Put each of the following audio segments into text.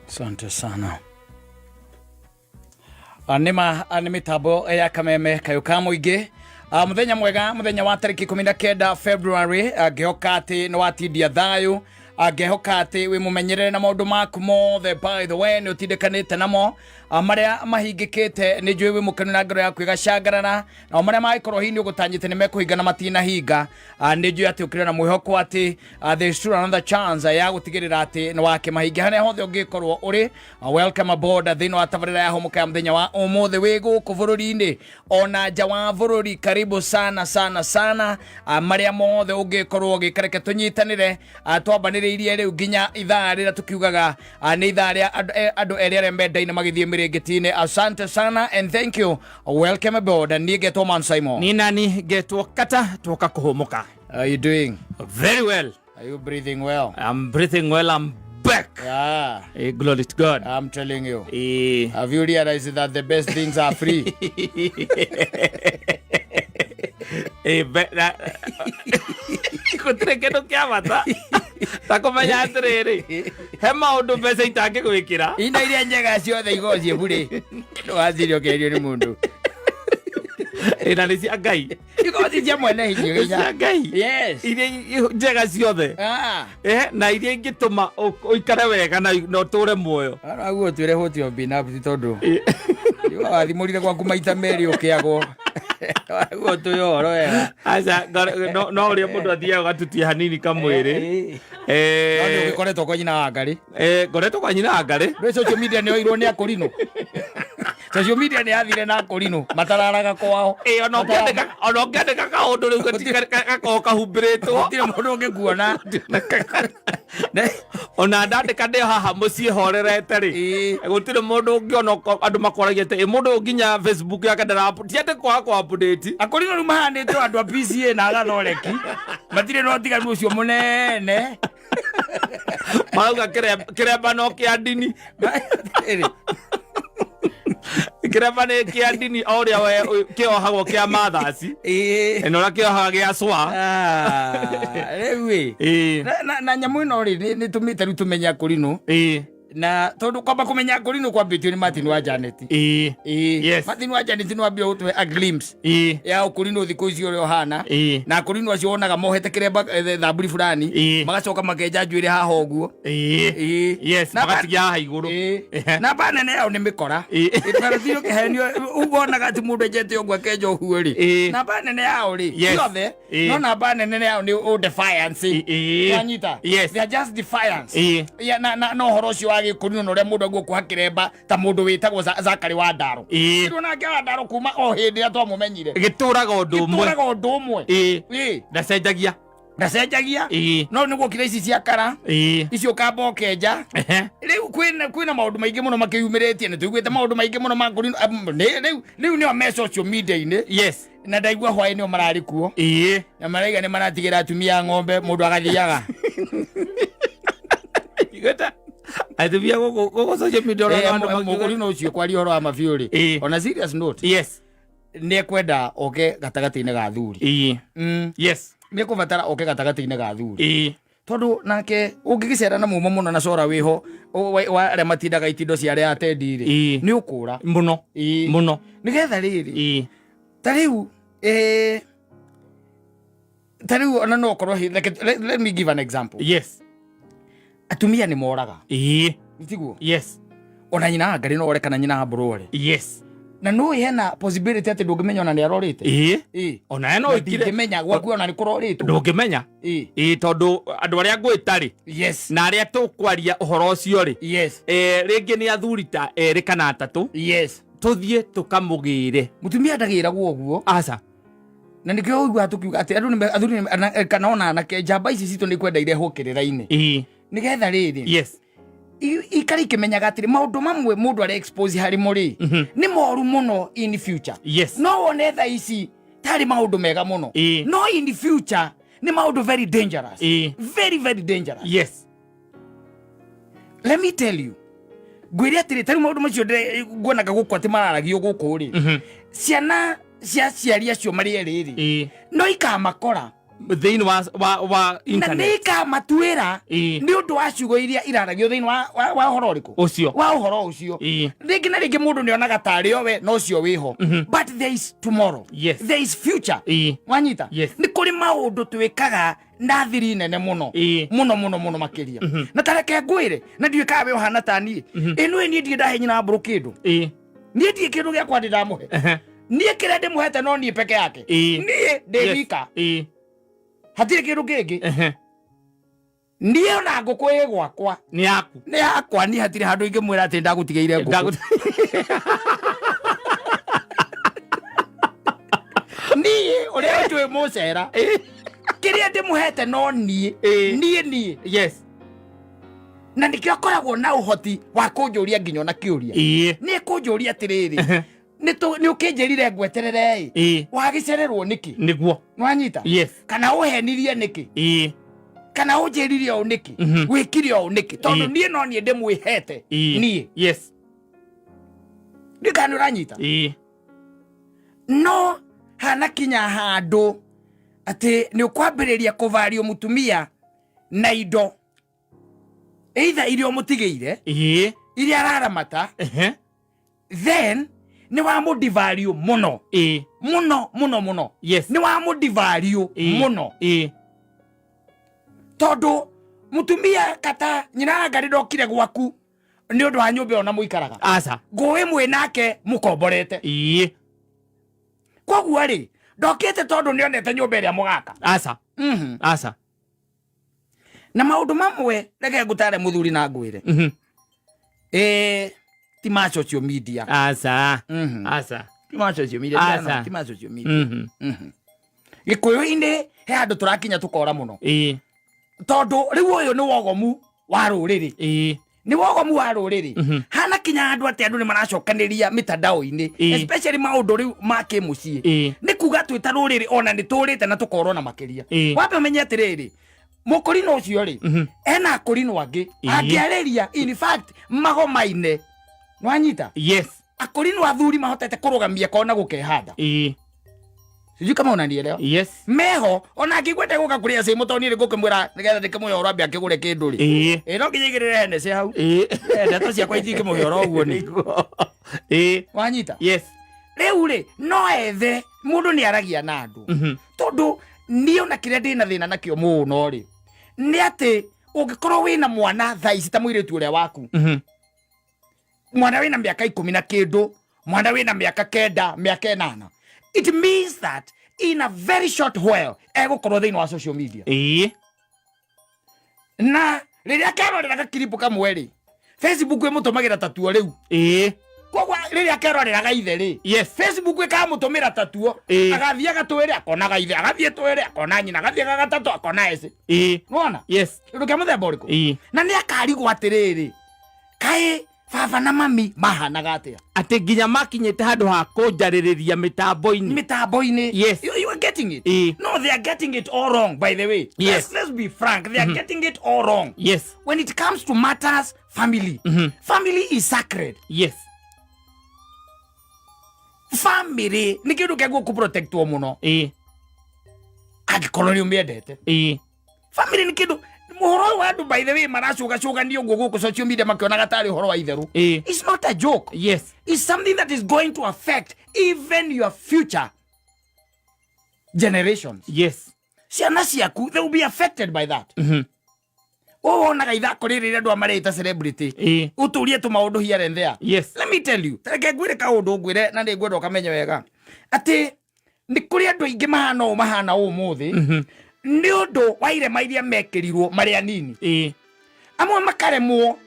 Asante sana. Nĩ mĩtambo ya kameme kayuka mũingĩ. Mũthenya mwega, mũthenya wa tarĩki 19 February, ngĩhoka atĩ nĩ watindia thayũ, ngĩhoka atĩ wĩ mũmenyerere na maũndũ maku mothe by the way nĩ ũtindekanĩte namo, marĩa mahingĩkĩte nĩ njũĩ wĩ mũkenu na ngoro yaku ĩgacangarara, na marĩa mangĩkorwo hihi nĩ ũgũtanyĩte nĩ mekũhinga na matinahinga, nĩ njũĩ atĩ ũkĩrĩ na mwĩhoko atĩ there is still another chance ya gũtigĩrĩra atĩ nĩ wakĩmahingia harĩa hothe ũngĩkorwo ũrĩ. Welcome aboard thĩinĩ wa tabarĩra ya homuka ya mũthenya wa ũmũthĩ wĩ gũkũ bũrũri-inĩ ona nja wa bũrũri. Karibu sana sana sana, marĩa mothe ũngĩkorwo ũgĩkareke tũnyitanĩre twambanĩrĩirie rĩu nginya ithaa rĩrĩa tũkiugaga nĩ ithaa rĩa andũ erĩ arĩa mendaine magĩthiĩ mĩrĩngĩti-inĩ. Asante sana and thank you. Welcome aboard. Niĩ ngetwo Man Simon. Ni nani ngetwo Kata, tuoka kũhũmũka. How are you doing? Very well. Are you breathing well? I'm breathing well. I'm back. Yeah. Glory to God. I'm telling you. Eh. Have you realized that the best things are free? Gũtirĩ kĩndũ kĩa bata ta kũmenya atĩrĩrĩ, he maũndũ mbeca itangĩgwĩkĩra. Ina iria njega ciothe igocie bure. Ndũgacirie ũkĩario nĩ mũndũ. Na nĩ cia Ngai. Igocie cia mwene hinya. Cia Ngai. Yes. Iria njega ciothe. Na iria ingĩtũma ũikare wega na ũtũũre muoyo. Araguo twĩre hũti o binafsi tondũ wathimũrire gwaku maita merĩ ũkĩagwo. Araguo twĩ ũhoro wega. Aca no ũrĩa mũndũ athiaga ũgatutia hanini kamwĩrĩ. No nĩ ũgĩkoretwo kwa nyina wa Ngarĩ. Ngoretwo kwa nyina wa Ngarĩ. Rĩu social media nĩ oirwo nĩ Akũrinũ. Social media nĩ yathire na Akũrinũ matararaga kwao. Ona ũngĩandĩka kaũndũ rĩu gakorwo kahumbĩrĩtwo. Gũtirĩ mũndũ ũngĩkuona. Ona ndandĩka ndĩ haha mũciĩ horerete rĩ, gũtirĩ mũndũ ũngĩona andũ makwaragia atĩ mũndũ ũyũ nginya Facebook yake tiende kwaga update. Akũrinũ rĩu mahanĩtwo andũ a PCA na agathoreki, matirĩ na ũtiganu ũcio mũnene. Marauga kĩrembano kĩa ndini. Kĩrembano kĩa ndini o ũrĩa kĩohagwo kĩa Mothers, na ũrĩa kĩohaga gĩa SWA. Rĩu na nyamũ ĩno rĩ nĩ tũmĩte rĩu tũmenye Akũrinũ. Na tondu kwamba kumenya Akũrinũ kwambĩtio nĩ Martin wa Janet. Yes. Martin wa Janet nĩ wambia gũtũhe a glimpse ya Akũrinũ thikũ ici ũrĩa ũhana. Na Akũrinũ acio wonaga mohete kĩremba thamburi fulani, magacoka makenja njuĩrĩ haha ũguo. Yes, magatigia haha igũrũ. Namba nene yao nĩ mĩkora. Ĩtũgarathiĩ ũkĩhenio ũgonaga atĩ mũndũ enjete ũguo akenja ũhuo rĩ. Namba nene yao rĩ ciothe, no namba nene yao nĩ defiance. Wanyita? They are just defiance. Na ũhoro ũcio wa Gĩkũrinũ na ũrĩa mũndũ aguo kũha kĩremba ta mũndũ wĩtagwo Zakari wa Ndaro. Ndio nake wa Ndaro kuma o hĩndĩ ĩrĩa twamũmenyire. Gĩtũraga ũndũ ũmwe. Gĩtũraga ũndũ ũmwe. Ndacenjagia. No nĩguo kira ici cia kara. Icio kamba ũkenja. Rĩu kwĩna maũndũ maingĩ mũno makĩyumĩrĩtie, nĩ tũiguĩte maũndũ maingĩ mũno ma Akũrinũ. Rĩu nĩo me social media-inĩ. Yes. Na ndaigua hwaĩ nĩo mararĩ kuo. Na maraiga nĩ maratigĩra atumia ng'ombe mũndũ agathiaga. Athivia gũkũ social media Mũkũrinũ ũcio kwaria ũhoro wa mabiũ-rĩ. On a serious note. Yes. Nĩ ekwenda oke gatagatĩ-inĩ ga athuri. Yes. Nĩ ekũbatara oke gatagatĩ-inĩ ga athuri. Tondũ nake ũngĩgĩcera na mũmo mũno na cora wĩho wa arĩa matindaga itindo cia arĩa atendi-rĩ, nĩ ũkũra mũno mũno. Nĩgetha rĩrĩ ta rĩu ona no korwo let me give an example. Yes. Atumia nĩ moraga. Tiguo? Yes. Ona nyina wa Ngarĩ no ore kana nyina wa Mburore. Yes. Na no hena possibility atĩ ndũngĩmenya ona nĩ arorĩte. Ona no ndingĩmenya gwaku ona nĩ kũrorĩtwo. Ndũngĩmenya. Tondũ andũ arĩa ngwĩtarĩ. Yes. Na arĩa tũkwaria ũhoro ũcio-rĩ. Yes. Rĩngĩ nĩ athuri ta erĩ kana atatũ. Yes. Tũthiĩ tũkamũgĩre. Mũtumia ndagĩragwo ũguo. Aca. Na nĩkĩo ũigua tũkiuga atĩ athuri kana ona anake njamba ici citũ nĩ kwenda irehwo kĩrĩra-inĩ. Nĩgetha rĩrĩ. Yes. Ikari kimenyaga atĩ maũndũ mamwe mũndũ arĩa expose harĩ mũrĩ nĩ moru mũno in future. Yes. No wone tha ici tarĩ maũndũ mega mũno. No in future nĩ maũndũ very dangerous. Very very dangerous. Yes. Let me tell you. Gwĩre atĩrĩ tarĩ maũndũ macio nguonaga gũkũ atĩ mararagio gũkũ rĩ. Ciana cia ciari acio marĩ erĩ no ikamakora thĩinĩ wa na internet nĩka matuĩra Ĩĩ. nĩ ũndũ wa ciugo iria iraragio thĩinĩ wa ũhoro ũrĩkũ ũcio wa ũhoro ũcio Ĩĩ. rĩngĩ na rĩngĩ mũndũ nĩ onaga tarĩ o we no cio wĩho but there is tomorrow Yes. there is future Ĩĩ. wanyita Yes. nĩ kũrĩ maũndũ twĩkaga na thiri nene mũno Ĩĩ. mũno makĩria na tareke ngwĩre na ndiũĩ kana we ũhana ta niĩ ĩno niĩ ndirĩ ndahe nyina mbũrũ kĩndũ Ĩĩ. niĩ ndirĩ kĩndũ gĩakwa ndĩ ndamũhe niĩ kĩrĩa ndĩmũhete no niĩ peke yake Ĩĩ. niĩ ndĩ wika Ĩĩ. hatirĩ kĩndũ kĩngĩ niĩ ona ngũkũ ĩ gwakwa nĩ yaku nĩ yakwa niĩ hatirĩ handũ ingĩmwĩra atĩ ndagũtigĩire ngũkũ niĩ ũrĩa twĩ mũcera kĩrĩa ndĩmũhete no niĩ niĩ yes na nĩkĩo akoragwo na ũhoti wa kũnjũria nginya ona kĩũria Ĩĩ. nĩ kũnjũria atĩrĩrĩ nĩ ũkĩnjĩrire ngweterere Ĩĩ. wagĩcererwo nĩkĩ nĩguo nwanyita yes kana ũhenirie nĩkĩ Ĩĩ. kana ũnjĩrire ũũ nĩkĩ wĩkire ũũ nĩkĩ tondũ Ĩĩ. niĩ no niĩ ndĩmwĩhete Ĩĩ. niĩ yes nĩ kana ũranyita Ĩĩ. no hanakinya handũ atĩ nĩ ũkwambĩrĩria kũvario mũtumia na indo either iria ũmũtigĩire Ĩĩ. iria araramata then nĩ wamũdivario mũno Ĩĩ. mũno yes nĩ wamũdivario Ĩĩ. mũno Ĩĩ. tondũ mũtumia kata nyina ngari ndokire gwaku nĩ ũndũ wa nyũmba ona mũikaraga aca ngũĩ mwĩ nake mũkomborete Ĩĩ. koguo rĩ ndokĩte tondũ nĩ onete nyũmba ĩrĩa mũgaka aca aca na maũndũ mamwe reke ngũtare mũthuri na ngwĩre ti ma social media aca aca ti ma social media Aca. ti ma social media gĩkũyũ-inĩ he handũ tũrakinya tũkora mũno Ĩĩ. tondũ rĩu ũyũ nĩ wogomu wa rũrĩrĩ Ĩĩ. nĩ wogomu wa rũrĩrĩ hana kinya andũ atĩ andũ nĩ maracokanĩria mĩtandao-inĩ especially maũndũ rĩu ma kĩmũciĩ Ĩĩ. nĩ kuga twĩta rũrĩrĩ ona nĩ tũrĩte na tũkorwo na makĩria Ĩĩ. wambe menye atĩrĩrĩ mũkũrinũ ũcio rĩ ena akũrinũ angĩ angĩarĩria in fact magomaine nwanyita yes akũrinũ athuri mahotete kũrũgamia kona gũkehanda Ĩĩ. sijui kama unanielewa yes meho ona angĩkwenda gũka kũrĩa cĩ mũtoni rĩ ngũkĩmwĩra nĩgetha ndĩkĩmũhe ũhoro ambia akĩgũre kĩndũ rĩ Ĩĩ. no nginya igĩrĩre hene cia hau Ĩĩ. ndeto ciakwa itingĩmũhe ũhoro ũguo nĩ Ĩĩ. wanyita yes rĩu rĩ no ethe mũndũ nĩ aragia na andũ tondũ niĩ ona kĩrĩa ndĩna thĩna nakĩo mũno rĩ nĩ atĩ ũngĩkorwo wĩna mwana thaa ici ta mũirĩtu ũrĩa waku mwana wĩna mĩaka 10 na kĩndũ mwana wĩna mĩaka 9 mĩaka 8 it means that in a very short while egũkorwo thĩinĩ wa social media Ĩĩ. na rĩrĩa kerorera gakiripu kamwe rĩ Facebook ĩmũtũmagĩra tatuo rĩu Ĩĩ. koguo rĩrĩa keroreraga ithe rĩ yes Facebook ĩkamũtũmĩra tatuo Ĩĩ. agathiĩ agatwĩre akonaga ithe agathiĩ twĩre akona nyina agathiĩ gagatatu akona ece Ĩĩ. nona yes kĩndũ kĩa mũthemba ũrĩkũ Ĩĩ. na nĩ akarigwo atĩrĩrĩ kaĩ baba na mami mahanaga atĩa atĩ nginya makinyĩte handũ ha kũnjarĩrĩria mĩtambo-inĩ mĩtambo-inĩ Yes. you are getting it Ĩĩ. no they are getting it all wrong by the way Yes. let's be frank they are getting it all wrong yes when it comes to matters family family is sacred yes family nĩ kĩndũ kĩa gũkũprotectwo mũno Ĩĩ. angĩkorwo nĩ ũmĩendete Ĩĩ. family nĩ kĩndũ mũhoro wa andũ by the way maracũgacũganio ũguo gũkũ social media makĩonaga tarĩ ũhoro wa itherũ Ĩĩ. it's not a joke yes it's something that is going to affect even your future generations yes ciana ciaku they will be affected by that wonaga ithako rĩrĩ rĩrĩa andũ amarĩta celebrity Ĩĩ. ũtũrie tũmaũndũ here and there yes let me tell you tareke ngwĩre kaũndũ ngwĩre na nĩ ngwenda ũkamenye wega atĩ nĩ kũrĩ andũ aingĩ mahana ũmũthĩ nĩ ũndũ wa irema iria mekĩrirwo marĩ anini Ĩĩ. amwe makaremwo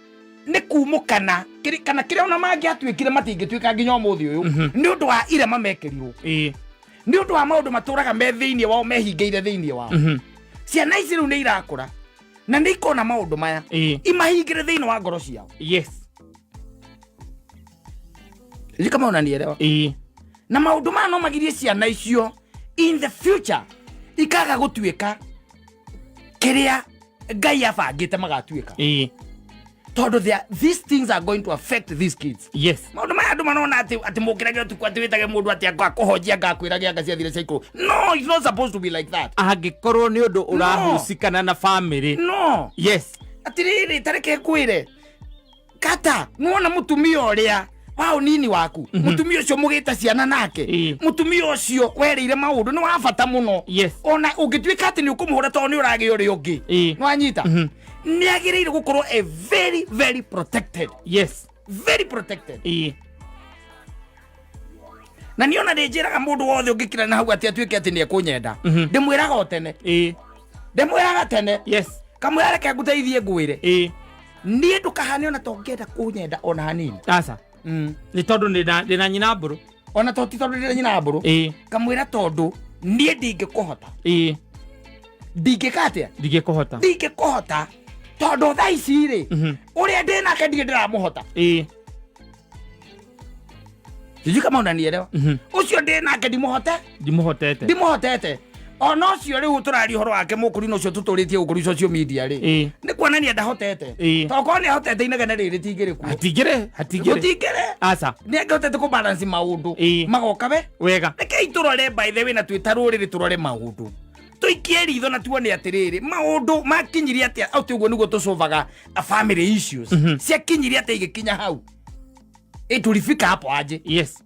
nĩ kumũkana kana kĩrĩa ona mangĩatuĩkire matingĩtuĩka nginya ũmũthĩ ũyũ nĩ ũndũ wa irema mekĩrirwo Ĩĩ. nĩ ũndũ wa maũndũ matũraga me thĩinĩ wao mehingĩire thĩinĩ wao ciana ici rĩu nĩ irakũra na nĩ ikona maũndũ maya Ĩĩ. imahingĩre thĩinĩ wa ngoro ciao yes sijui kama unanielewa Ĩĩ. na maũndũ maya no magirie ciana icio in the future ikaga gũtuĩka kĩrĩa Ngai abangĩte magatuĩka Ĩĩ. tondũ these things are going to affect these kids yes maũndũ maya andu manona ati mukirage tu kwati witage mundu ati akuhojia ngakwiraga ngacia thire cycle. No, it's not supposed to be like that. Angikorwo ni undu urahusikana na family. No. Yes. Atiriri tareke kwire. Kata, nuona mutumia uria wao nini waku. Mutumia ucio mugita ciana nake. Mutumia ucio wereire maundu ni wa bata muno. Yes. Ona ungituika ati ni ukumuhura to ni urage uri ungi. No anyita. Ni agireire gukorwo a very very protected. Yes. Very protected. Na niona ndinjiraga mundu wothe ungikira na hau ati atuike ati ni ekunyenda. Ndimwiraga otene. Ndimwiraga tene. Yes. Kamwira ke nguteithie ngwire. Nie ndukahane ona tongenda kunyenda ona hanini. Asa. Ni tondu ndina nyina mburu. Ona to ti tondu ndina nyina mburu. Kamwira tondu nie ndingikuhota. Ndingikatia. Ndingikuhota. Tondu thaa ici ri. Uria ndinake ndiramuhota. Sijui kama unanielewa. Ucio ndinake ndimuhotete. Ono cio riu turari horo wake mukuri no cio tuturitie ukuri social media ri. Ni kuonania ndahotete. Toko ni hotete inegene riri tigire ku. Hatigire. Asa. Ni ngotete ku balance maundu. Magoka we. Wega. Reke iturore by the way na twitarurire turore maundu. Tuikie ritho na tuone atiriri maundu makinyiria atia au tuguo niguo tusolvaga family issues. Cia kinyiria atia igikinya hau. Tulifika hapo aje. Yes.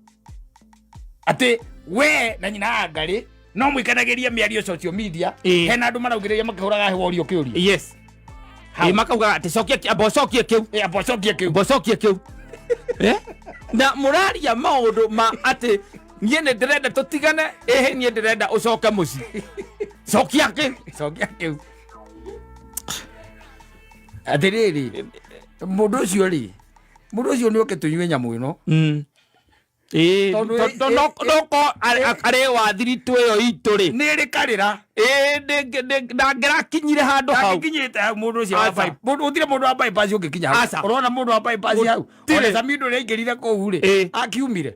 Ate we na nyina ngari no mwikanagiria miario social media hena andu maraugiria makihuraga hewa urio kiuria. Yes. Makauga ati cokia kiu. Na muraria maundu ma ati niene ndirenda tutigane nie ndirenda ucoke muci. Cokia kiu. Atiriri mundu ucio ni oke tunywe nyamu ino. Noko are wa thiritu iyo itu ri niri karira ndangera kinyire handu hau kinyite mundu ucio wa bypass mundu utire mundu wa bypass ugikinya hau urona mundu wa bypass hau ona Samido reingirire kou ri akiumire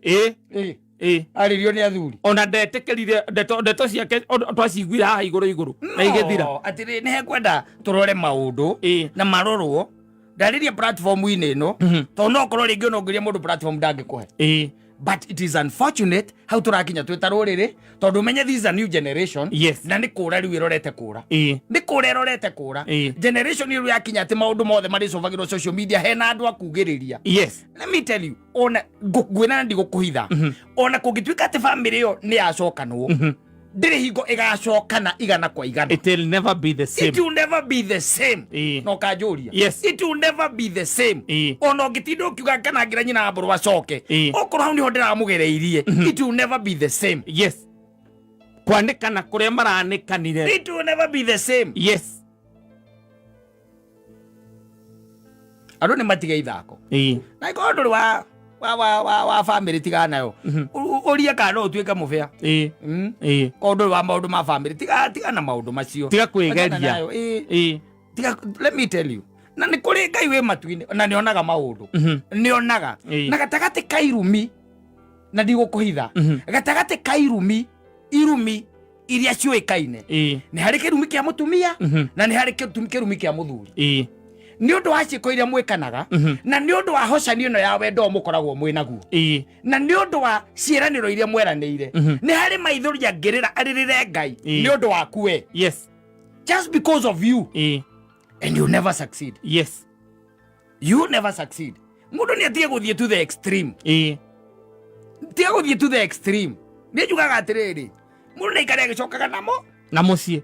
aririo ni athuri ona ndetekerire ndeto ciake twaciguira haha iguru na igithira atiri ni hekwenda turore maundu na marorwo ndariria platform ine no to no korwo ringi no ngiria mundu platform ndangikuhe. But it is unfortunate how turakinya twitarurire tondu menye this is a new generation. Yes. Na ni kura riu irorete kura ni kura irorete kura generation iru yakinya ati maundu mothe mari sovagirwo social media hena andu akugiriria. Yes. Let me tell you ona gwina ndi gukuhitha ona kungituika ati family yo ni yacokanwo ndiri hingo igacokana igana kwa igana. It will never be the same. It will never be the same. No kajuria. Yes. It will never be the same. Ono gitindo kiuga kana ngira nyina mburu wacoke okoro hau ni hodera mugereirie. It will never be the same. Yes. Kwanikana kuria maranikanire. It will never be the same. Yes. Aro ni matiga ithako. Na ikondo wa family tigana yo. Uria kana utuika mufia. Kondo wa maundu ma family tigana maundu macio. Tiga kwigeria. Let me tell you. Na ni kuri Ngai we matuine na nionaga maundu. Nionaga. Na gatagati kairumi na ndigukuhitha. Gatagati kairumi iria ciuikaine. Ni hari kirumi kia mutumia na ni hari kirumi kia muthuri. Ni undu wa ciiko iria mwikanaga na ni undu wa hocanio no ya wendo mukoragwo mwinaguo na ni undu wa ciiraniro iria mweranire ni hari maithuri angirira aririre Ngai ni undu waku we. Yes. Just because of you and you never succeed. Yes. You never succeed. Mundu ni atie guthie to the extreme. Tie guthie to the extreme. Ni jugaga atiriri mundu ni ikare gicokaga na mucie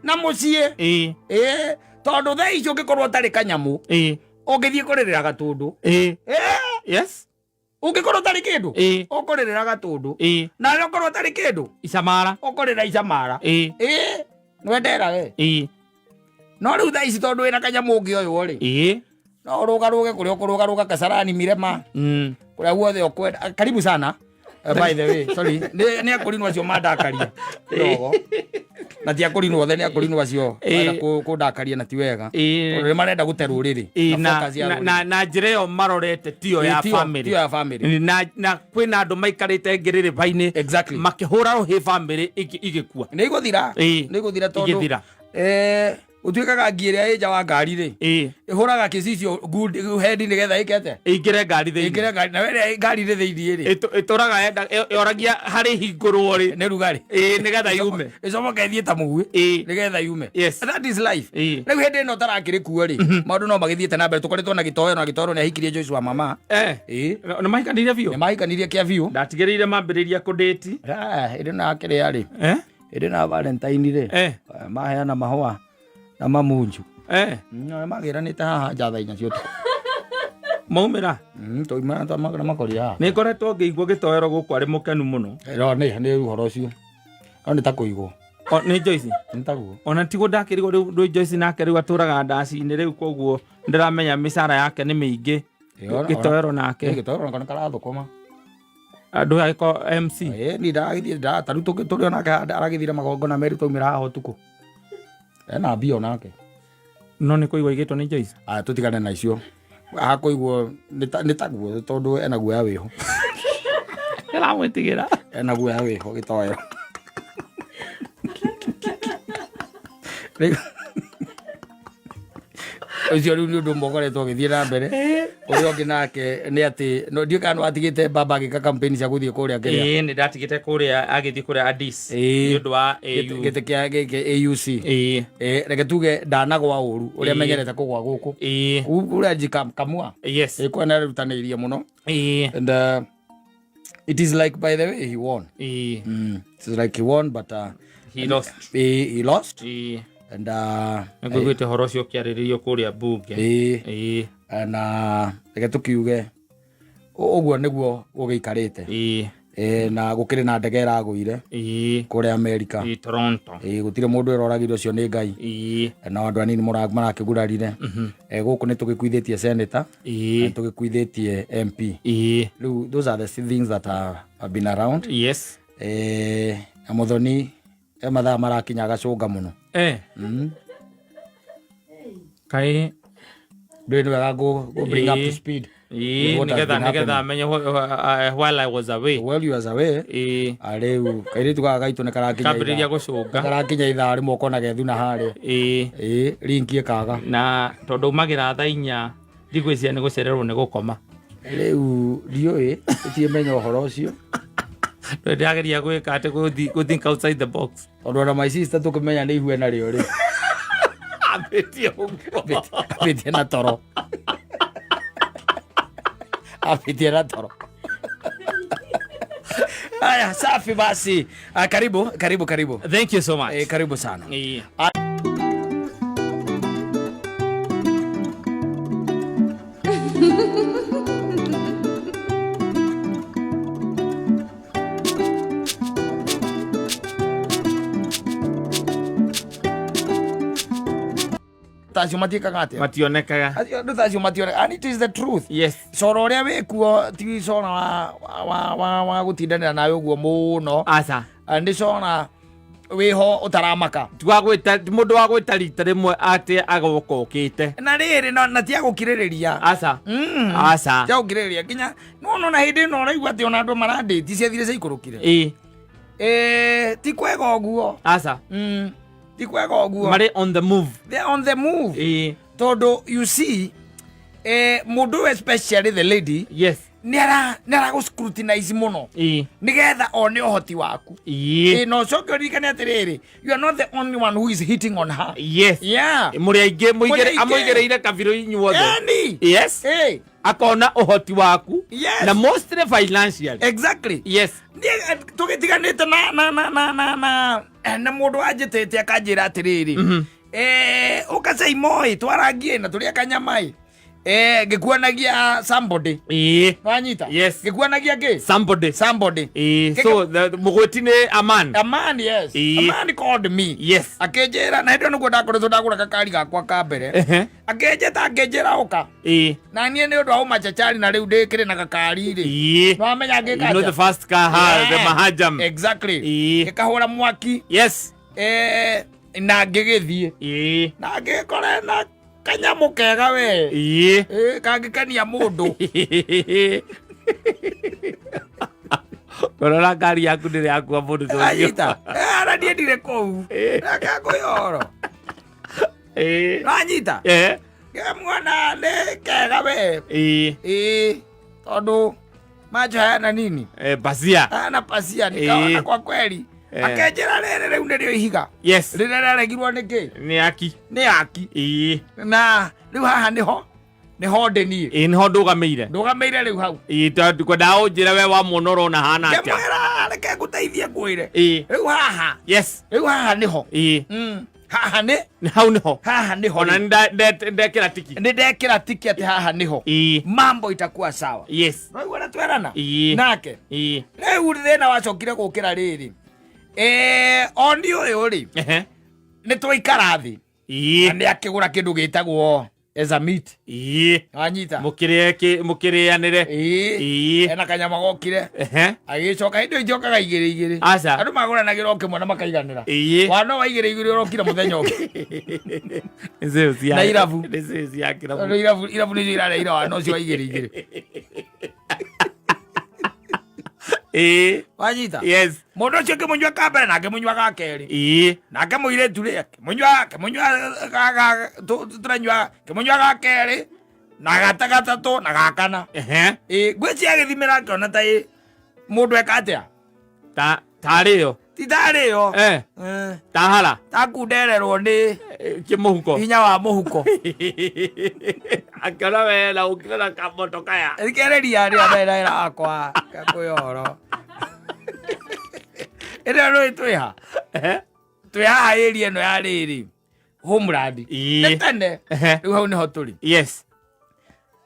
tondu thaa icio ngikorwo tari kanyamu ungithie kuririra gatundu yes ungikorwo tari kindu ukuririra gatundu na ri ukorwo tari kindu icamara ukurira icamara nwendera we no riu thaa ici tondu wina kanyamu ungi uyu ri no rugaruge kuria ukurugaruga Kasarani Mirema kuria guothe ukwenda. Karibu sana. By the way, sorry. Ni akurinwa cio mandakaria. Rogo. Na ti akurinwa othe ni akurinwa cio. Kundakaria na ti wega. Ri marenda guteru riri. Na njira yo marorete tio ya family. Tio ya family. Na kwina andu maikarite ngiriri baini. Exactly. Makihura rohi family igikua. Ni iguthira. Ni iguthira tondu. utuikaga ngiria ija wa ngari ri ihuraga kicicio good head ni getha ikete ingire ngari thiini ingire ngari na we ngari ri thiini ri ituraga yoragia hari hingurwo ri ni rugari ni getha yume icomoke thie ta mugwi ni getha yume that is life riu hindi no tarakiri kuo ri maundu no magithiete na mbere tukoretwo na gitoero ni ahikirie Joshua mama ni mahikanirie biu ni mahikanirie kia biu ndatigiriire mambiriria kudate iri na kiria ri iri na Valentine ri maheana mahua na mamunju magiranite haha njatha-inya cio tuku maumira toimana twamakana makori haha ni ngoretwo ngĩigua gĩtoero gũkũ arĩ mũkenu mũno nĩ ũhoro ũcio no nĩ ta kũigwo nĩ Joyce nĩ taguo ona tiguo ndakĩrigwo rĩu Joyce nake rĩu atũraga ndaci-inĩ rĩu koguo ndĩramenya mĩcara yake nĩ mĩingĩ gĩtoero nake gĩtoero nako nĩ karathũkũma andũ agĩko MC ni ndagĩthiĩ tarĩu tũrĩ onake aragĩthire magongona merĩ twaumĩra haha ũtukũ ena mbia nake no nĩ kũigua igĩtwo nĩ Joyce tũtigane na icio aha kũiguo nĩ taguo tondũ ena guoya wĩho ĩramwĩtigĩra ena guoya wĩho gĩtoero ucio riu nĩ ũndũ mogoretwo gĩthiĩ na mbere ũrĩa ũngĩ nake nĩ atĩ ndiũĩ kana nĩ watigĩte baba agĩka campaign cia gũthiĩ kũrĩa kĩrĩa nĩ ndatigĩte kũrĩa agĩthiĩ kũrĩa Addis nĩ ũndũ wa gĩtĩ kĩa AUC reke tuge ndanagwa ũru ũrĩa menyerete kũgwa gũkũ ũrĩa njikamua ĩkũa nĩ arutanĩirie mũno and it is like by the way he won it is like he won but he lost and ngũigwĩte horo ũcio ũkĩarĩrĩrio kũrĩa mbunge na reke tũkiuge ũguo nĩguo gũgĩikarĩte na gũkĩrĩ na ndege ĩragũire kũrĩa Amerika Toronto gũtirĩ mũndũ ũroragire ũcio nĩ Ngai na andũ anini marakĩgurarire gũkũ nĩ tũgĩkuithĩtie senator na tũgĩkuithĩtie MP rĩu those are the things that have been around na Muthoni mathaa marakinya agacũnga mũno kaĩ ndĩ nĩ wega bring up to speed nigetha amenye while I was away you was away rĩu kairĩtu gaka gaitũ nĩ kambĩrĩria gũcũnga karakinya ithaa rĩmwe ũkona gethuna harĩa rinki ĩkaga na tondũ umagĩra thaa 4 ndigwĩciria nĩ gũcererwo nĩ gũkoma rĩu ndiũĩ itiĩmenya ũhoro ũcio ndĩrageria gwĩka atĩ go think outside the box tondũ ona my sister tũkĩmenya nĩ ihue narĩo rĩ ambĩtie na toro apitia na toro. Haya, safi basi. Karibu. Thank you so much. Karibu sana. mationekaga and it is the truth. Yes. Coro uria wikuo ti cora wa gutindanira nawe uguo muno. Asa. Ndi cora wiho utaramaka. Twagwita mundu wa gwita rita rimwe ati agokokite. Na riri na ti agukiririria. Asa. Asa. Ti agukiririria kinya no na hindi no raigua ati ona andu marandi ti cia thire cia ikurukire. Ti kwega uguo. Asa. Mare on the move. They're on the move. Todo you see, mundu especially the lady. Yes. Nera go scrutinize muno. Nigetha one ohoti waku. No coke urikane atiriri. You are not the only one who is hitting on her. Yes. Yeah. Muri aige amoigereire kabiro inyuothe. Yes. Akona ohoti waku. Yes. Na mostly financial. Exactly. Yes. Tugitiganite na mundu ajitete akanjira atiriri. Ukasai moi twarangie na turia kanyamai. Gikuanagia somebody. Wanyita. Yes. Gikuanagia ke? Somebody. So the mugwetine a man, yes. A man called me. Yes. Akejera na ndo nguda korezo ndagura kakari gakwa ka mbere. Akejera oka. Na nie ne ndo au machachari na riu ndikire na kakari ri. No amenya ngika. You know the first car has the mahajam. Exactly. Ikahura mwaki. Yes. Na ngigithie. Na ngikore na kanyamu kega we. Kangikania mundu. Korora ngari yaku ndiri yakua mundu to. Ayita. Ara ndire kou. Raka koyoro. Ranyita mwana nĩ kega we tondũ macho hayana nini hayana pasia nikaona kwa kweli akenjera rĩrĩ rĩu nĩrĩo ihiga rĩrĩa rĩaregirwo nĩkĩ nĩ aki na rĩu haha nĩho ndĩniĩ nĩho ndũgamĩire rĩu hau kwendaga ũnjĩre we wa muona ũrona hana atĩa ngĩmwĩra reke ngũteithie ngwĩre rĩu haha nĩho haha nĩ hau nĩho haha nĩho ona ndekĩra tiki atĩ haha nĩho mambo itakuwa sawa no igwara twerana nake rĩu thĩna wacokire gũkĩra rĩrĩ oni ũyũ rĩ nĩ twaikara thĩ na nĩ akĩgũra kĩndũ gĩtagwo Ezamit wanyita mũkĩrĩanĩre ena kanyama gokire agĩcoka indo icokaga igĩrĩ andũ magũranagĩra o kĩmwe na makaiganĩra wana wa igĩrĩ ũrokire mũthenya ũngĩ na irabu nĩcio irareira wana ũcio wa igĩrĩ wanyita mũndũ ũcio kĩmũnyua ka mbere na kĩmũnyua ga kerĩ nake mũirĩtu rĩ kĩmũnyua ga kerĩ na gatagatũ na gakana ngwĩcia agĩthimĩra akĩona ta mũndũ eka atĩa tarĩyo ti tarĩyo tahara takundererwo nĩ kĩmũhuko hinya wa mũhuko akĩona wena ũkĩona kamoto kaya thikĩrĩria rĩa ndĩraĩra akwa kakwĩhoro ĩrĩa rũĩ twĩ haha ĩri ĩno ya rĩrĩ Homeland nĩ tene rĩu hau nĩho tũrĩ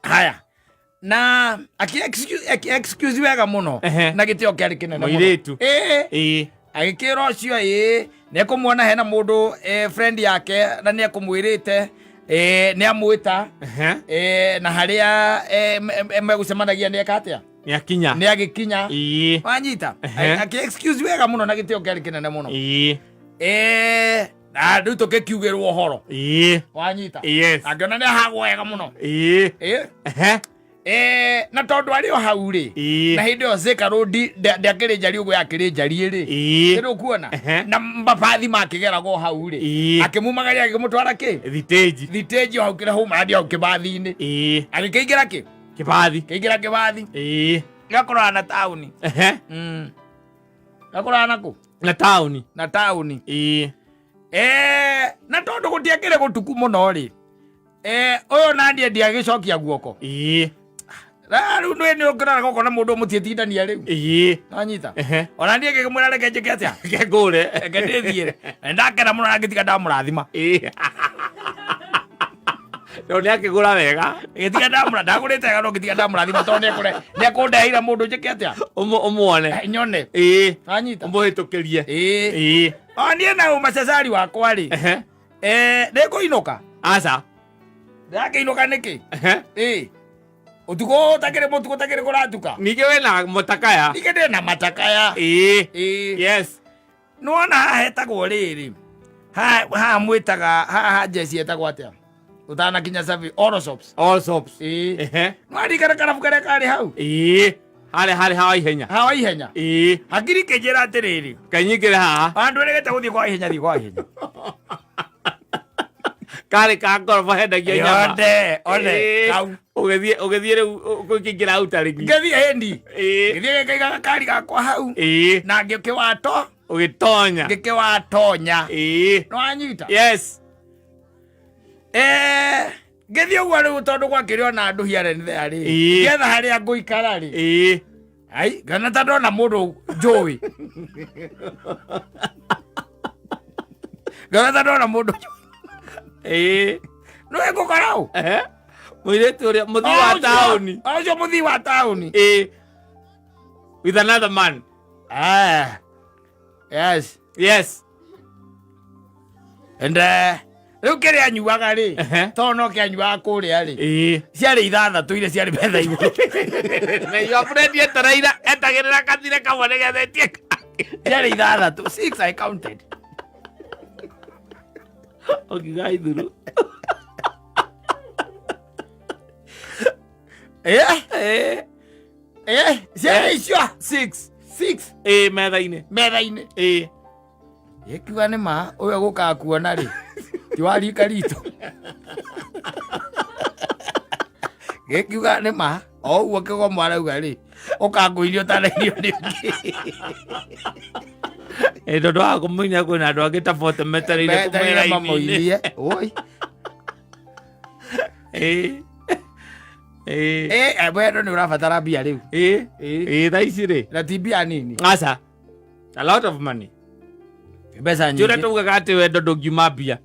haya na excuse wega mũno na gĩtĩo kĩarĩ kĩnene mũirĩtu agĩkĩra ũcio nĩekũmuona hena mũndũ friend yake na nĩekũmwĩrĩte nĩ amwĩta na harĩa megũcemanagia nĩeka atĩa nĩ agĩkinya wanyita excuse wega mũno na gĩtĩo kĩarĩ kĩnene mũno na rĩu tũkĩkiugĩrwo ũhoro wanyita angĩona nĩ ahagwo wega mũno na tondũ arĩ o hau rĩ na hĩndĩ ĩyo Zeka Road ndakĩrĩ njari ũguo yakĩrĩ njari rĩ rĩu kuona na mabathi makĩgeragwo hau rĩ akĩmumagaria akĩmũtwara thitĩnji o hau kĩrĩa Homeland hau kĩbathi-inĩ agĩkĩingĩra kĩbathi gakorana na taũni gakorana nakũ na taũni na tondũ gũtiakĩrĩ gũtuku mũno rĩ ũyũ Nadia ndiagĩcokia guoko rĩu nĩ ũkĩrara gũkona mũndũ mũtiĩtindania rĩu wanyita ona ndiĩ ngĩmwĩra reke njĩke atĩa ngũre reke ndĩthiĩre ndakena mũno na ngĩtiga ndamũrathima nĩ akĩgũra wega ngĩtiga ndagũrĩte wega no ngĩtiga ndamũrathima tondũ nĩekũndeheire mũndũ njĩke atĩa ũmuone nyone wanyita ũmũhĩtũkĩrie niĩ na ũmacacari wakwa rĩ nĩngũinũka ndakĩinũka nĩkĩ ũtukũ ũtakĩrĩ mũtukũ ũtakĩrĩ kũratuka ningĩ wĩna matakaya ningĩ ndĩ na matakaya nĩwona haha hetagwo rĩrĩ haha mwĩtaga haha njeci hetagwo atĩa ũtanakinya Allsops nĩwarikana karabu karĩa karĩ hau harĩ hawa ihenya hakiri kĩnjĩra atĩrĩrĩ kainyingĩre haha andũ erĩgĩte gũthiĩ kwa ihenya thiĩ kwa ihenya karĩ ka ngoroba hendagia nyama ũgĩthiĩ rĩu gũkĩingĩra hau tarĩki ngĩthiĩ hĩndi ngĩthiĩ gĩkaiga gakari gakwa hau na ngĩkĩwatonya nĩwanyita ngĩthiĩ ũguo rĩu tondũ gwakĩrĩ ona andũ hiarenithea rĩ ngetha harĩa ngũikara rĩ ngana ta ndona mũndũ njũĩ nĩwe ngũkora ũ mũirĩtu ũrĩa mũthii wa taũni ũcio mũthii wa taũni with another man and rĩu kĩrĩa anyuaga rĩ tondũ no kĩanyuaga kũrĩa rĩ ciarĩ 6 iria ciarĩ metha igũrũ na your friend etereire etagĩrĩra kathire kamwe nĩgethetie ciarĩ 6 I counted ũkiuga ithuru ciarĩ icio 6 metha-inĩ gĩkiuga nĩ ma ũyũ gũkaga kuona rĩ Kiwari karito. Gekiuga nĩ ma. O uo kĩgo mwarauga rĩ. Ũkangũirio tarerio nĩngĩ. Ndo ndo akumunya kwĩna andũ angĩ tabote metereire kũmwĩra mamoirie. Oi. Bado nĩ ũrabatara mbia rĩu. Thaa ici rĩ. Na ti mbia nini. Aca. A lot of money. Mbeca nyingĩ. Njũre tugaga atĩ wendo ndũngiuma mbia.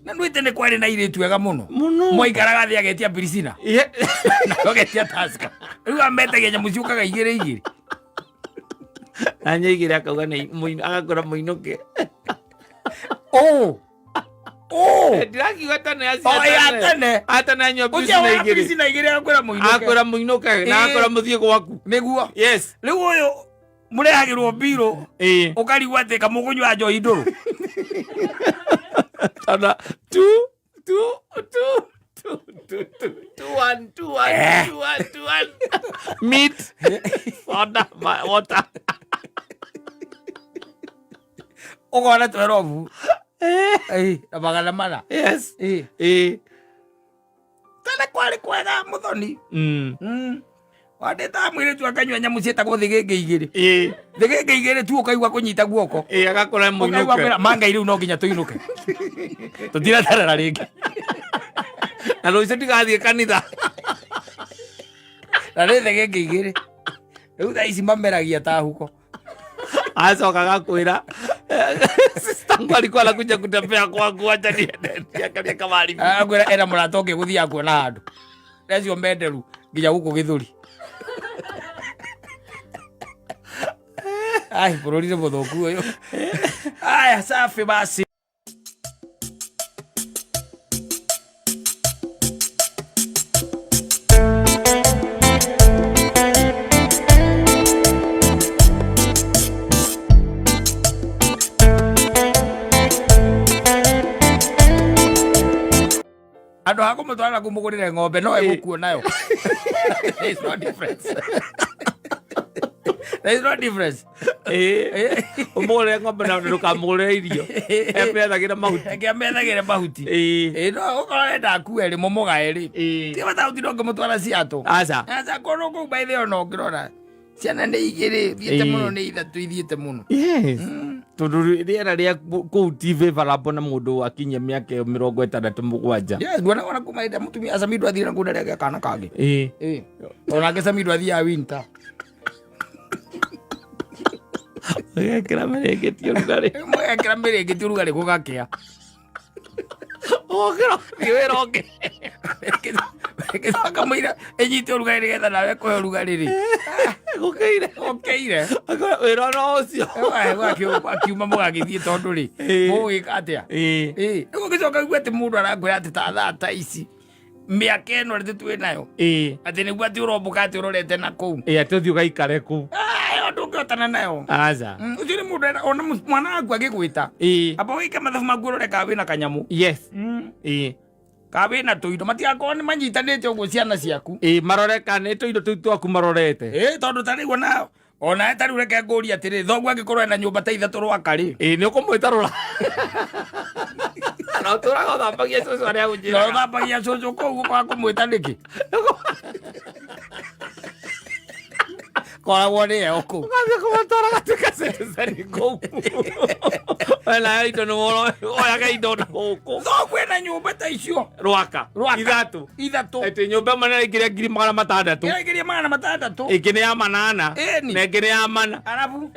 Na nwĩte nĩ kwarĩ na irĩtu wega mũno. Mũno. Mwaikaraga thĩ agetia Priscilla. Na agetia Tusker. Rĩu ametagia nyamũ ciũkaga igĩrĩ. Anya igĩrĩ akauga nĩ agakora mũinũke. Ndirakiuga tene aciatane. Atane nyua Priscilla igĩrĩ akwĩra mũinũke. Akwĩra mũinũke na akwĩra mũthiĩ gwaku. Nĩguo. Yes. Rĩu ũyũ mũrehagĩrwo mbirũ. Ũkarigwo atĩ kamũgunyũ wa njohi ndũrũ. Tana 2 1 meat soda water Ogora twerovu na magana mana. Yes. Tana kwari kwega muthoni. Wadeta mwire tu akanywa nyamũ cietagwo thigĩngĩ igĩrĩ. Thigĩngĩ igĩrĩ tu ũkaigua kũnyita guoko. Agakora mũinũke. Manga rĩu no nginya tũinũke. Tũtiratarara rĩngĩ. Na rũciũ ndigathiĩ kanitha. Na rĩ thigĩngĩ igĩrĩ. Rĩu thaa ici mameragia ta huko. Acoka gakwĩra sister wangu alikuwa anakuja kutembea kwangu, acha niangalie kama alivyo. Akwĩra era mũrata ũngĩ gũthia kuona handũ. Recio menderu nginya gũkũ Gĩthũri. Ai, bũrũri nĩ mũthũku ũyũ. Aya, safi basi. Andũ ha kũmũtwara kũmũgũrĩre ng'ombe no egũkuo nayo. There is no difference. There is no difference. Ũmũgũrĩre ng'ombe na ndũkamũgũrĩre irio. Emethagĩre mahuti. Emethagĩre mahuti. No ũkorwo enda akue rĩ mũmũgae rĩ. Tiga bata ũtinde ũngĩmũtwara Seattle. Aca korwo kũu by the way no ũngĩrora. Ciana nĩ igĩrĩ thiĩte mũno nĩ ithatũ ithiĩte mũno. Yes. Tondũ rĩera rĩa kũu ti favorable na mũndũ akinyia mĩaka 67. Yes, nguona kuma ita mũtumia Samido athire na ngunda rĩake kana kangĩ. Onake Samido athiaga winter. Ekĩra mĩrĩngĩti ũrugarĩ. Ekĩra mĩrĩngĩti ũrugarĩ gũgakĩa. Okĩra wĩra ũngĩ. Kamũira ĩnyite ũrugarĩ nĩgetha nawe kũhe ũrugarĩ rĩ. Gũkĩire. Wĩra no ũcio. Akiuma mũgagĩthiĩ tondũ rĩ. Mũgũgĩka atĩa? Gũgĩcoka igua atĩ mũndũ arakwĩra atĩ ta thaa ta ici. Mĩaka ĩno rĩ twĩ nayo. Atĩ nĩguo atĩ ũromboka atĩ ũrorete na kũu. Atĩ ũthiĩ ũgaikare kũu. Ndũngĩhotana nayo. Aca. Ũcio nĩ mũndũ ona mwana waku agĩgwĩta. Amba wĩke mathabu maku ũrore kana wĩna kanyamũ. Yes. Kana wĩna tũindo matigakorwo nĩ manyitanĩte ũguo ciana ciaku. Marore kana nĩ tũindo tũu twaku marorete. Tondũ ta rĩu ona ta rĩu reke ngũria atĩrĩ thoguo angĩkorwo ena nyũmba ta ithatũ rwaka rĩ. Nĩ ũkũmwĩta rũra. Na ũtũraga ũthambagia cũcũ arĩa gũnjĩraga. Na ũthambagia cũcũ kũu gũkorwo kũmwĩta nĩkĩ? Koragwo nĩ eo kũu. Ũgathiĩ kũmatwara gatuĩka ceceni kũu. Wena indo nĩ woyaga indo gũkũ. Thoguo ena nyũmba ta icio. Rwaka. Ithatũ. Atĩ nyũmba ĩmwe nĩ ĩngĩrĩa 600,000. Ĩngĩrĩa 600,000. Ĩngĩ nĩ ya 800. Na ĩngĩ nĩ ya 4. Arabu.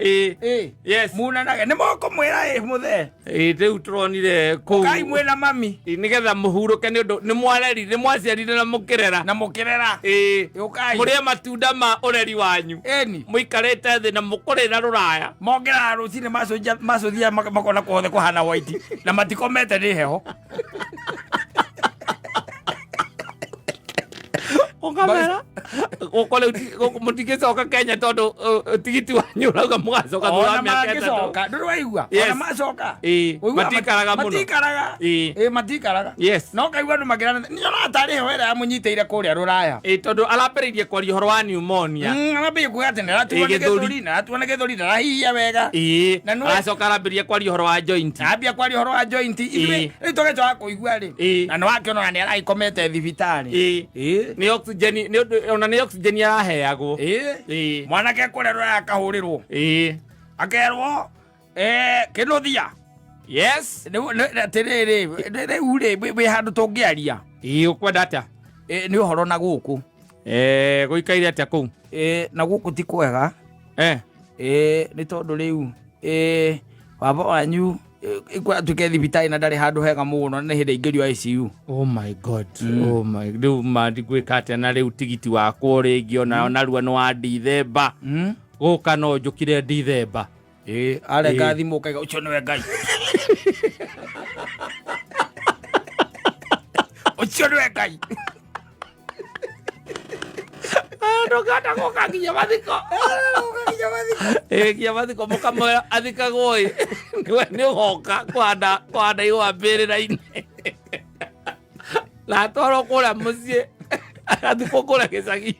Yes. Munanaga nĩ mũkũmwĩra mũthee. Rĩu tũronire kũu. Kai mwĩna mami. Nĩgetha mũhurũke nĩ ũndũ nĩ mwareri nĩ mwaciarire na mũkĩrera. Na mũkĩrera. Mũrĩe matunda ma ũreri wanyu. Mũikarĩte thĩ na mũkũrĩra rũraya. Mongeraga rũcinĩ macũthia makona kuothe kũhana white na matikomete nĩ heho. Ũkamera Gũkũ rĩu mũtingĩcoka Kenya tondũ tigiti wanyu ũrauga mũgacoka thutha wa mĩaka ĩtatũ. Ndũrĩ waigua ona macoka matikaraga mũno. Matikaraga. Yes. No kaigua andũ makĩrana nĩona tarĩ heho ĩrĩa yamũnyitĩire kũrĩa Rũraya. Tondũ arambĩrĩirie kwaria ũhoro wa pneumonia. Arambĩrĩirie kuuga atĩ nĩaratuo nĩ gĩthũri narahihia wega. Aracoka arambĩrĩirie kwaria ũhoro wa joint. Ambia kwaria ũhoro wa joint. Rĩu tũgĩcoka kũigua rĩ. Na nĩwakĩona nĩaragĩkomete thibitarĩ. Nĩ oxygen ona nĩ oxygen araheagwo. Mwanake kũrĩa Rũraya akahũrĩrwo. Akerwo Kĩnũthia. Yes. Atĩrĩrĩ rĩu rĩ wĩ handũ tũngĩaria. Ũkwenda atĩa? Nĩ ũhoro na gũkũ. Gũikaire atĩa kũu? Na gũkũ ti kwega. Nĩ tondũ rĩu baba wanyu atuĩke thibitarĩ na ndarĩ handũ hega mũno na nĩ hĩndĩ aingĩrio ICU. Oh my God. Oh my. Rĩu mandigwĩka atĩa na rĩu tigiti wakwa rĩngĩ ona narua nĩ wa Ndithemba. Gũka no njũkire Ndithemba. Arenga thimũ ũkaiga ũcio nĩwe Ngai. Ũcio nĩwe Ngai. Ndũkanda gũka nginya mathiko. Nginya mathiko mũkamwĩra athikagwo ĩ. Nĩ ũgoka kũhanda ihũa mbĩrĩra-inĩ. Na atwarwo kũrĩa mũciĩ. Athikwo kũrĩa gĩcagi.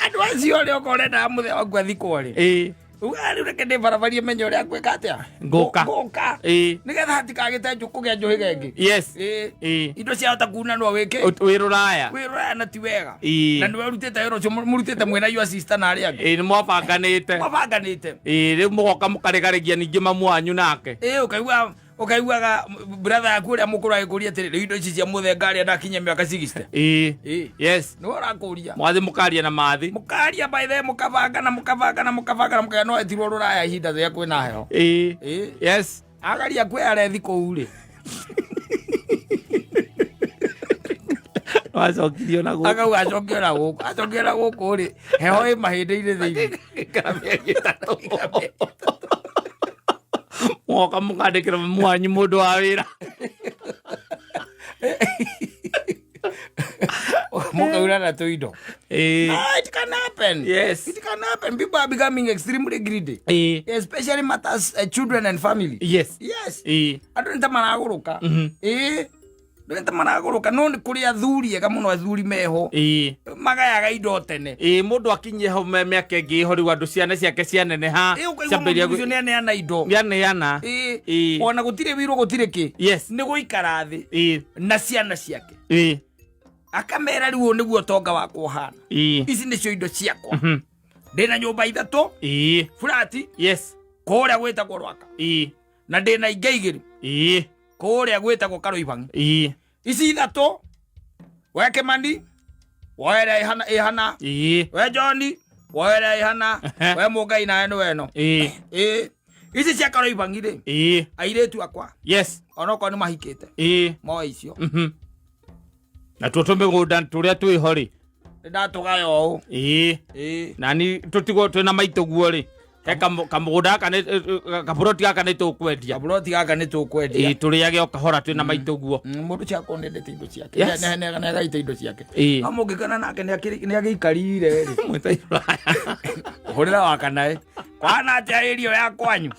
Andũ acio rĩ okorwo ũrenda mũthenya waku athikwo rĩ. Rĩu reke ndĩbarabarie menye ũrĩa ngwĩka atĩa. Ngũka. Nĩgetha hatikagĩte kũgĩa njũhĩga ĩngĩ. Yes. Indo ciahota kunanwo wĩke. Wĩ Rũraya. Wĩ Rũraya na ti wega. Na nĩwe ũrutĩte wĩra ũcio mũrutĩte mwĩna your sister na arĩa angĩ. Nĩ mwabanganĩte. Rĩu mũgoka mũkaregaregia ningĩ mamu wanyu nake. Ũkaiguaga brother yaku ũrĩa mũkũrũ agĩkũria atĩrĩ rĩu indo ici cia mũthenga arĩa ndakinyia mĩaka 60. Yes. Nĩwe ũrakũria. Mwathi mũkaria na mathi. Mũkaria by the mũkabangana mũkagĩa no etirwo Rũraya ihinda rĩrĩa kwĩna heho. Yes. Agaria kwĩ arethi kũu rĩ. Acokirio na gũkũ. Akauga acokio na gũkũ rĩ. Heho ĩ mahĩndĩ-inĩ thĩinĩ. Mwoka mũkandĩkĩra mwanyu mũndũ wa wĩra. Mũkaura na tũindo. It can happen. Yes. It can happen. People are becoming extremely greedy. Especially matters children and family. Yes. Yes. Andũ nĩ ta maragũrũka. Nĩ ta maragũrũka no nĩ kũrĩ athuri ega mũno athuri meho. Magayaga indo tene. Mũndũ akinyie ho mĩaka ĩngĩ ho rĩu andũ ciana ciake cianeneha. Ciambĩrĩria gucio nĩaneana indo. Nĩaneana. Ona gũtirĩ wĩrwo gũtirĩ kĩ. Yes. Nĩ gũikara thĩ. Na ciana ciake. Akamera rĩu nĩguo tonga wakwa ũhana. Ici nĩcio indo ciakwa. Ndĩna nyũmba ithatũ. Flat. Yes. Kũrĩa gwĩtagwo Rwaka. Na ndĩna ingĩ igĩrĩ. Kũrĩa gwĩtagwo Karũibangi. Ici ithatũ. We Kĩmani. Woera ihana. We John. Woera ihana. We Mũngai nawe nĩwe ĩno. Ici cia Karũibangi rĩ. Airĩtu akwa. Yes. Onokorwo nĩ mahikĩte. Moe icio. Na tuo tũmĩgũnda tũrĩa twĩho rĩ. Ndatũgaya ũũ. Nani tũtigwo twĩna maitũguo rĩ. Kamũgũnda gaka kaburoti gaka nĩ tũkwendia. Kaburoti gaka nĩ tũkwendia. Tũrĩage o kahora twĩna maitũguo. Mũndũ ciakwa nĩendete indo ciake. Nĩagaita indo ciake. No mũngĩkana nake nĩagĩikarire rĩ. Hũrĩra wa kana kwana atĩa irio ya kwanyu.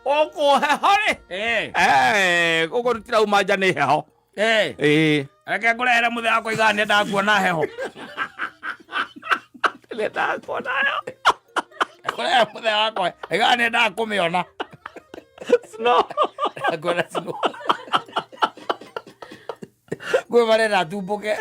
Ũkũheho rĩ. Gũkũ tũtirauma nja nĩ heho. Reke ngũrehere mũthenya wakwa igana nĩndakuona heho. Nĩndakuona heho. Kũrehere mũthenya wakwa igana nĩndakũmĩona. Snow. Ngwĩra snow. Gwĩ marenda tumbũke.